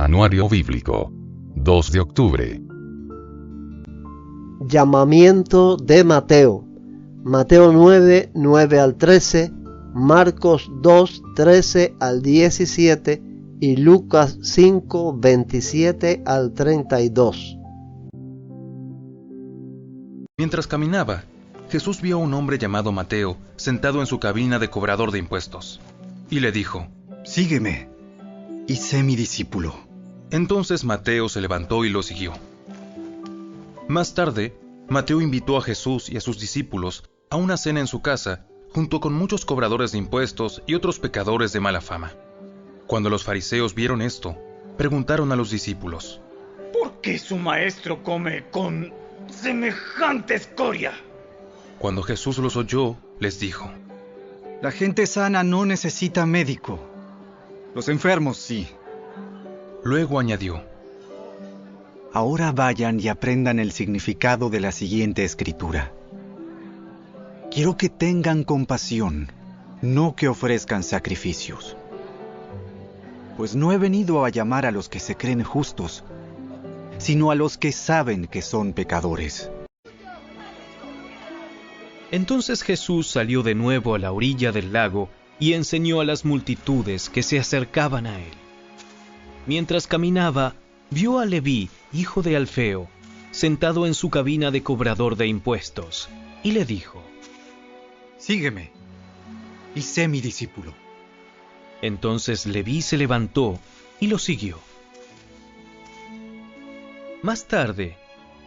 Anuario Bíblico. 2 de octubre. Llamamiento de Mateo. Mateo 9, 9 al 13, Marcos 2, 13 al 17 y Lucas 5, 27 al 32. Mientras caminaba, Jesús vio a un hombre llamado Mateo sentado en su cabina de cobrador de impuestos, y le dijo: «Sígueme, y sé mi discípulo». Entonces Mateo se levantó y lo siguió. Más tarde, Mateo invitó a Jesús y a sus discípulos a una cena en su casa, junto con muchos cobradores de impuestos y otros pecadores de mala fama. Cuando los fariseos vieron esto, preguntaron a los discípulos: ¿por qué su maestro come con semejante escoria? Cuando Jesús los oyó, les dijo: La gente sana no necesita médico. Los enfermos sí. Luego añadió: Ahora vayan y aprendan el significado de la siguiente escritura. Quiero que tengan compasión, no que ofrezcan sacrificios. Pues no he venido a llamar a los que se creen justos, sino a los que saben que son pecadores. Entonces Jesús salió de nuevo a la orilla del lago y enseñó a las multitudes que se acercaban a él. Mientras caminaba, vio a Leví, hijo de Alfeo, sentado en su cabina de cobrador de impuestos, y le dijo: Sígueme, y sé mi discípulo. Entonces Leví se levantó y lo siguió. Más tarde,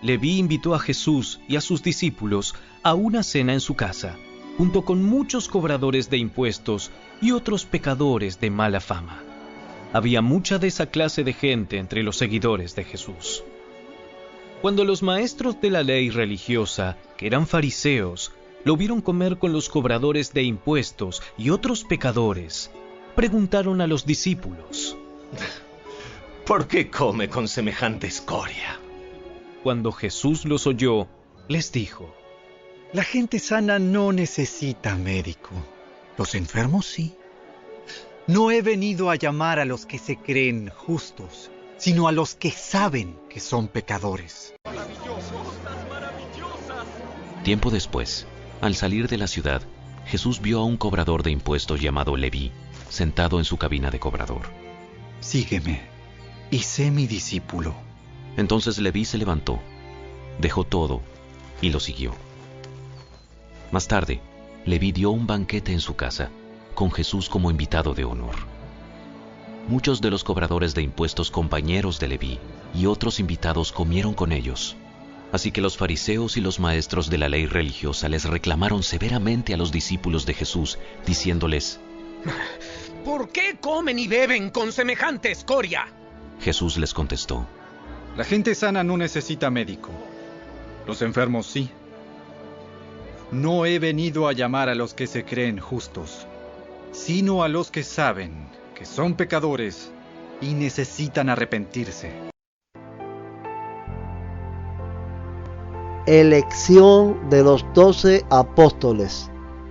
Leví invitó a Jesús y a sus discípulos a una cena en su casa, junto con muchos cobradores de impuestos y otros pecadores de mala fama. Había mucha de esa clase de gente entre los seguidores de Jesús. Cuando los maestros de la ley religiosa, que eran fariseos, lo vieron comer con los cobradores de impuestos y otros pecadores, preguntaron a los discípulos: ¿por qué come con semejante escoria? Cuando Jesús los oyó, les dijo: La gente sana no necesita médico. Los enfermos sí. No he venido a llamar a los que se creen justos, sino a los que saben que son pecadores. Tiempo después, al salir de la ciudad, Jesús vio a un cobrador de impuestos llamado Leví, sentado en su cabina de cobrador. Sígueme, y sé mi discípulo. Entonces Leví se levantó, dejó todo y lo siguió. Más tarde, Leví dio un banquete en su casa, con Jesús como invitado de honor. Muchos de los cobradores de impuestos compañeros de Leví y otros invitados comieron con ellos. Así que los fariseos y los maestros de la ley religiosa les reclamaron severamente a los discípulos de Jesús, diciéndoles: ¿por qué comen y beben con semejante escoria? Jesús les contestó: La gente sana no necesita médico. Los enfermos sí. No he venido a llamar a los que se creen justos, sino a los que saben que son pecadores y necesitan arrepentirse. Elección de los 12 apóstoles.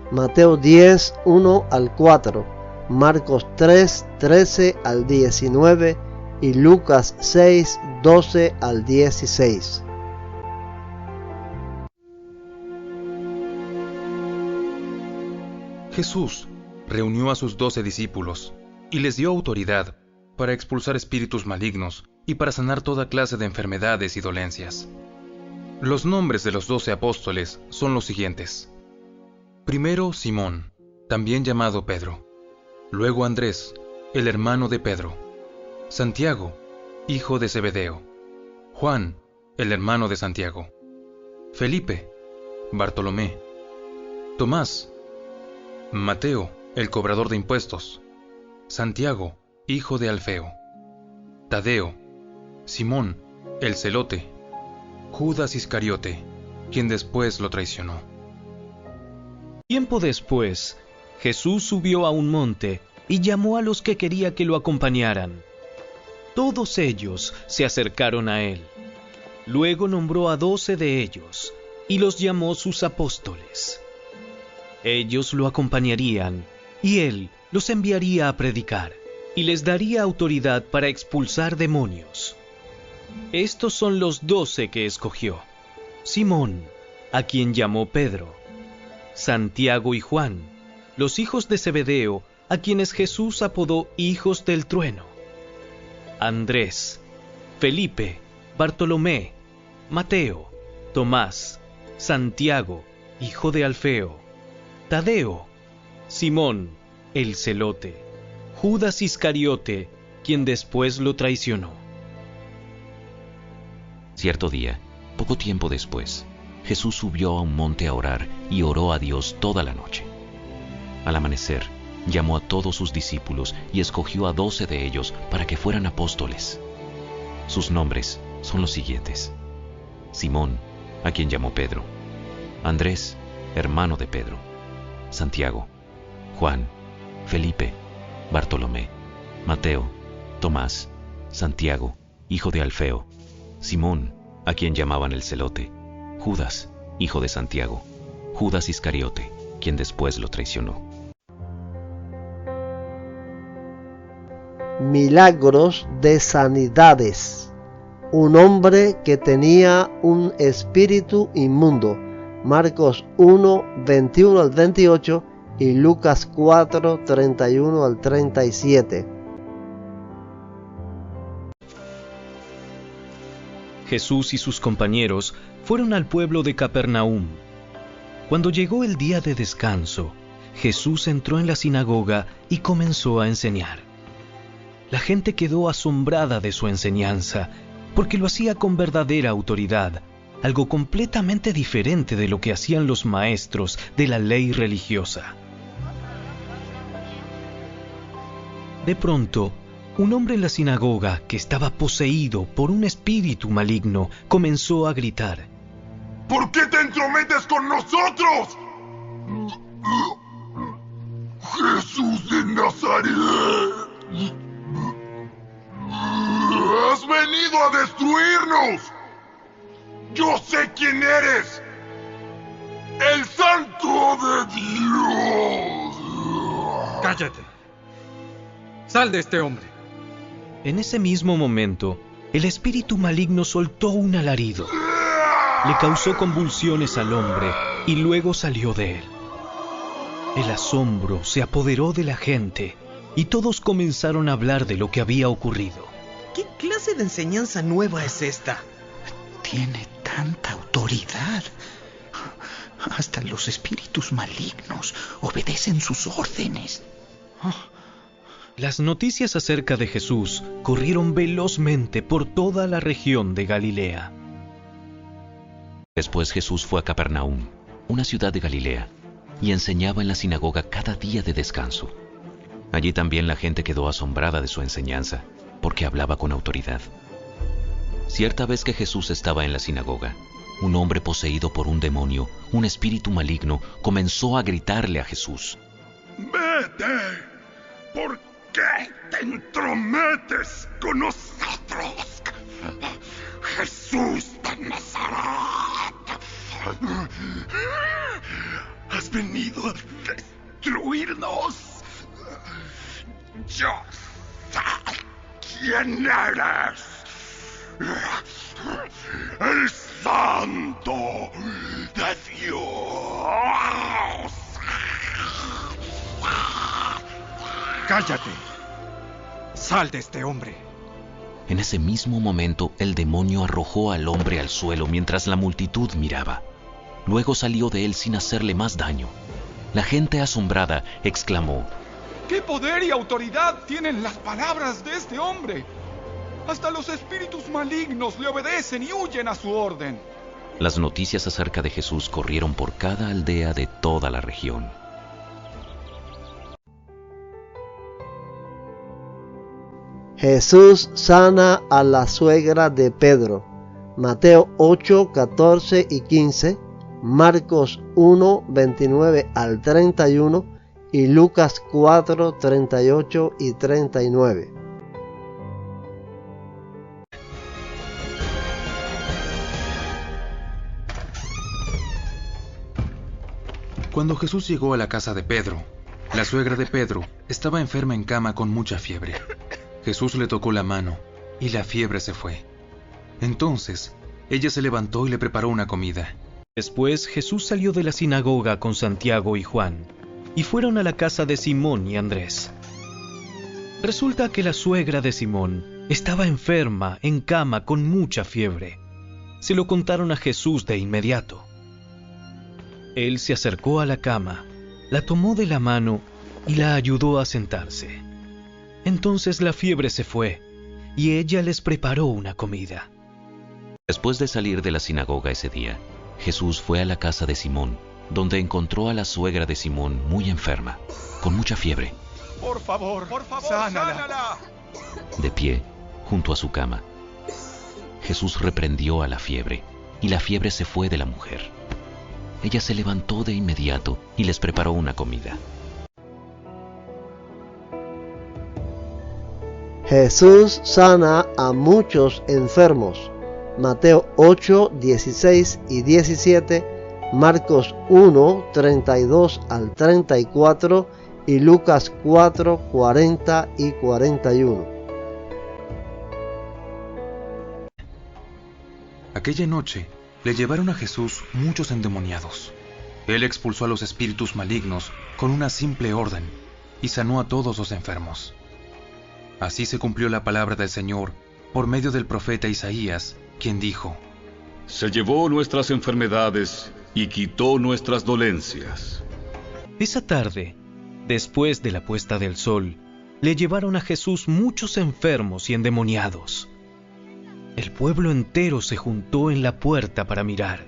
Mateo 10, 1 al 4, Marcos 3, 13 al 19 y Lucas 6, 12 al 16. Jesús reunió a sus 12 discípulos y les dio autoridad para expulsar espíritus malignos y para sanar toda clase de enfermedades y dolencias. Los nombres de los 12 apóstoles son los siguientes: primero Simón, también llamado Pedro; luego Andrés, el hermano de Pedro; Santiago, hijo de Zebedeo; Juan, el hermano de Santiago; Felipe; Bartolomé; Tomás; Mateo, el cobrador de impuestos; Santiago, hijo de Alfeo; Tadeo; Simón, el celote; Judas Iscariote, quien después lo traicionó. Tiempo después, Jesús subió a un monte y llamó a los que quería que lo acompañaran. Todos ellos se acercaron a él. Luego nombró a 12 de ellos y los llamó sus apóstoles. Ellos lo acompañarían y él los enviaría a predicar, y les daría autoridad para expulsar demonios. Estos son los 12 que escogió: Simón, a quien llamó Pedro; Santiago y Juan, los hijos de Zebedeo, a quienes Jesús apodó hijos del trueno; Andrés, Felipe, Bartolomé, Mateo, Tomás, Santiago, hijo de Alfeo, Tadeo, Simón, el celote, Judas Iscariote, quien después lo traicionó. Cierto día, poco tiempo después, Jesús subió a un monte a orar y oró a Dios toda la noche. Al amanecer, llamó a todos sus discípulos y escogió a 12 de ellos para que fueran apóstoles. Sus nombres son los siguientes: Simón, a quien llamó Pedro; Andrés, hermano de Pedro; Santiago, Juan, Felipe, Bartolomé, Mateo, Tomás, Santiago, hijo de Alfeo, Simón, a quien llamaban el celote, Judas, hijo de Santiago, Judas Iscariote, quien después lo traicionó. Milagros de sanidades. Un hombre que tenía un espíritu inmundo. Marcos 1, 21 al 28 y Lucas 4, 31 al 37. Jesús y sus compañeros fueron al pueblo de Capernaum. Cuando llegó el día de descanso, Jesús entró en la sinagoga y comenzó a enseñar. La gente quedó asombrada de su enseñanza, porque lo hacía con verdadera autoridad, algo completamente diferente de lo que hacían los maestros de la ley religiosa. De pronto, un hombre en la sinagoga, que estaba poseído por un espíritu maligno, comenzó a gritar: ¿Por qué te entrometes con nosotros? Jesús de Nazaret, has venido a destruirnos. Yo sé quién eres, el Santo de Dios. Cállate. Sal de este hombre. En ese mismo momento, el espíritu maligno soltó un alarido. Le causó convulsiones al hombre y luego salió de él. El asombro se apoderó de la gente y todos comenzaron a hablar de lo que había ocurrido. ¿Qué clase de enseñanza nueva es esta? Tiene tanta autoridad. Hasta los espíritus malignos obedecen sus órdenes. Las noticias acerca de Jesús corrieron velozmente por toda la región de Galilea. Después Jesús fue a Capernaum, una ciudad de Galilea, y enseñaba en la sinagoga cada día de descanso. Allí también la gente quedó asombrada de su enseñanza, porque hablaba con autoridad. Cierta vez que Jesús estaba en la sinagoga, un hombre poseído por un demonio, un espíritu maligno, comenzó a gritarle a Jesús: ¡Vete! ¿Por qué te entrometes con nosotros? Jesús de Nazaret, has venido a destruirnos. Yo sé quién eres, el Santo de Dios. Cállate. Sal de este hombre. En ese mismo momento, el demonio arrojó al hombre al suelo mientras la multitud miraba. Luego salió de él sin hacerle más daño. La gente asombrada exclamó: ¿Qué poder y autoridad tienen las palabras de este hombre? Hasta los espíritus malignos le obedecen y huyen a su orden. Las noticias acerca de Jesús corrieron por cada aldea de toda la región. Jesús sana a la suegra de Pedro. Mateo 8, 14 y 15, Marcos 1, 29 al 31 y Lucas 4, 38 y 39. Cuando Jesús llegó a la casa de Pedro, La suegra de Pedro estaba enferma en cama con mucha fiebre. Jesús le tocó la mano y la fiebre se fue. Entonces, ella se levantó y le preparó una comida. Después Jesús salió de la sinagoga con Santiago y Juan, y fueron a la casa de Simón y Andrés. Resulta que la suegra de Simón estaba enferma en cama con mucha fiebre. Se lo contaron a Jesús de inmediato. Él se acercó a la cama, la tomó de la mano y la ayudó a sentarse. Entonces la fiebre se fue, y ella les preparó una comida. Después de salir de la sinagoga ese día, Jesús fue a la casa de Simón, donde encontró a la suegra de Simón muy enferma, con mucha fiebre. Por favor, sánala. De pie, junto a su cama, Jesús reprendió a la fiebre, y la fiebre se fue de la mujer. Ella se levantó de inmediato y les preparó una comida. Jesús sana a muchos enfermos. Mateo 8, 16 y 17, Marcos 1, 32 al 34 y Lucas 4, 40 y 41. Aquella noche le llevaron a Jesús muchos endemoniados. Él expulsó a los espíritus malignos con una simple orden y sanó a todos los enfermos. Así se cumplió la palabra del Señor por medio del profeta Isaías, quien dijo: Se llevó nuestras enfermedades y quitó nuestras dolencias. Esa tarde, después de la puesta del sol, le llevaron a Jesús muchos enfermos y endemoniados. El pueblo entero se juntó en la puerta para mirar.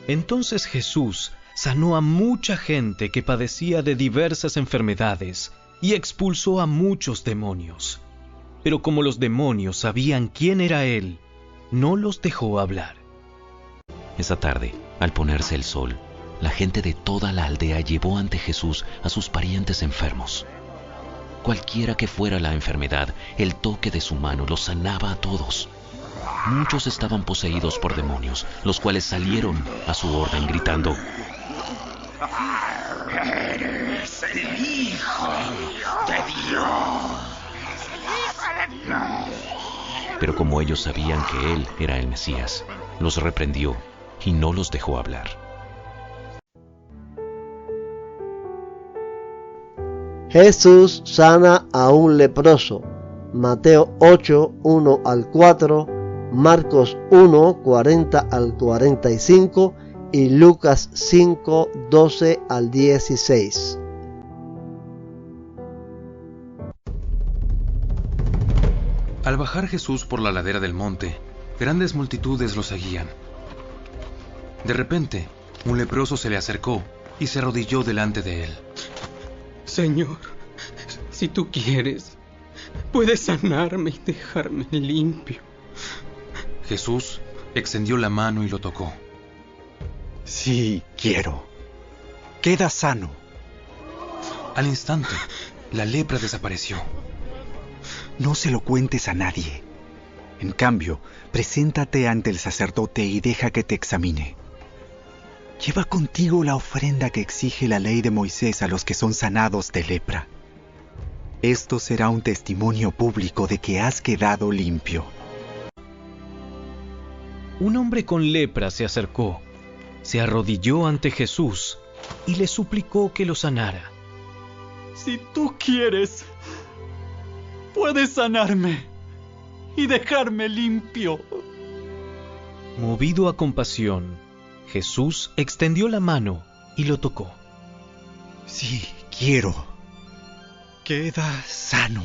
Entonces Jesús sanó a mucha gente que padecía de diversas enfermedades y expulsó a muchos demonios. Pero como los demonios sabían quién era Él, no los dejó hablar. Esa tarde, al ponerse el sol, la gente de toda la aldea llevó ante Jesús a sus parientes enfermos. Cualquiera que fuera la enfermedad, el toque de su mano los sanaba a todos. Muchos estaban poseídos por demonios, los cuales salieron a su orden gritando: ¡Eres el Hijo de Dios! Pero como ellos sabían que Él era el Mesías, los reprendió y no los dejó hablar. Jesús sana a un leproso. Mateo 8, 1 al 4, Marcos 1, 40 al 45 y Lucas 5, 12 al 16. Al bajar Jesús por la ladera del monte, grandes multitudes lo seguían. De repente, un leproso se le acercó y se arrodilló delante de él. Señor, si tú quieres, puedes sanarme y dejarme limpio. Jesús extendió la mano y lo tocó. Sí, quiero. Queda sano. Al instante, la lepra desapareció. No se lo cuentes a nadie. En cambio, preséntate ante el sacerdote y deja que te examine. Lleva contigo la ofrenda que exige la ley de Moisés a los que son sanados de lepra. Esto será un testimonio público de que has quedado limpio. Un hombre con lepra se acercó, se arrodilló ante Jesús y le suplicó que lo sanara. Si tú quieres, puedes sanarme y dejarme limpio. Movido a compasión, Jesús extendió la mano y lo tocó. Sí, quiero. Queda sano.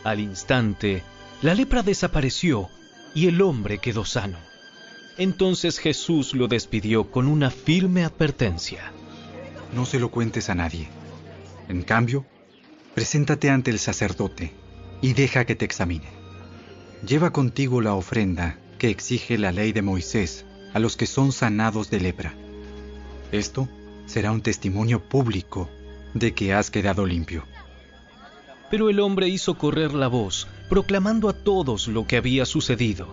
Al instante, la lepra desapareció y el hombre quedó sano. Entonces Jesús lo despidió con una firme advertencia. No se lo cuentes a nadie. En cambio, preséntate ante el sacerdote y deja que te examine. Lleva contigo la ofrenda que exige la ley de Moisés a los que son sanados de lepra. Esto será un testimonio público de que has quedado limpio. Pero el hombre hizo correr la voz, proclamando a todos lo que había sucedido.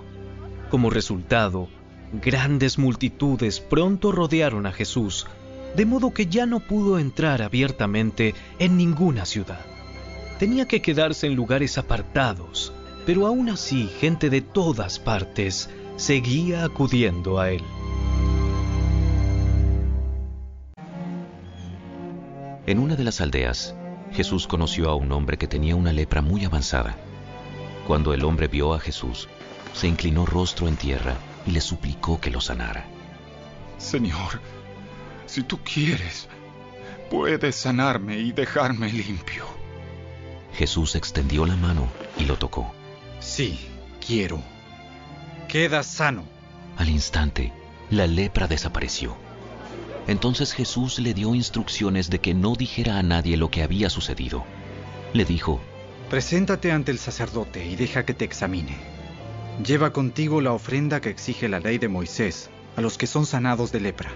Como resultado, grandes multitudes pronto rodearon a Jesús de modo que ya no pudo entrar abiertamente en ninguna ciudad. Tenía que quedarse en lugares apartados, pero aún así gente de todas partes seguía acudiendo a él. En una de las aldeas, Jesús conoció a un hombre que tenía una lepra muy avanzada. Cuando el hombre vio a Jesús, se inclinó rostro en tierra y le suplicó que lo sanara. Señor, si tú quieres, puedes sanarme y dejarme limpio. Jesús extendió la mano y lo tocó. Sí, quiero. Queda sano. Al instante, la lepra desapareció. Entonces Jesús le dio instrucciones de que no dijera a nadie lo que había sucedido. Le dijo: preséntate ante el sacerdote y deja que te examine. Lleva contigo la ofrenda que exige la ley de Moisés a los que son sanados de lepra.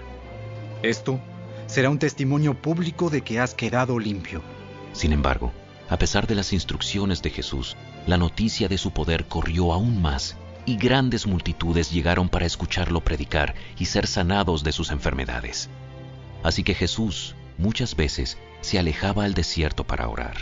Esto será un testimonio público de que has quedado limpio. Sin embargo, a pesar de las instrucciones de Jesús, la noticia de su poder corrió aún más, y grandes multitudes llegaron para escucharlo predicar y ser sanados de sus enfermedades. Así que Jesús muchas veces se alejaba al desierto para orar.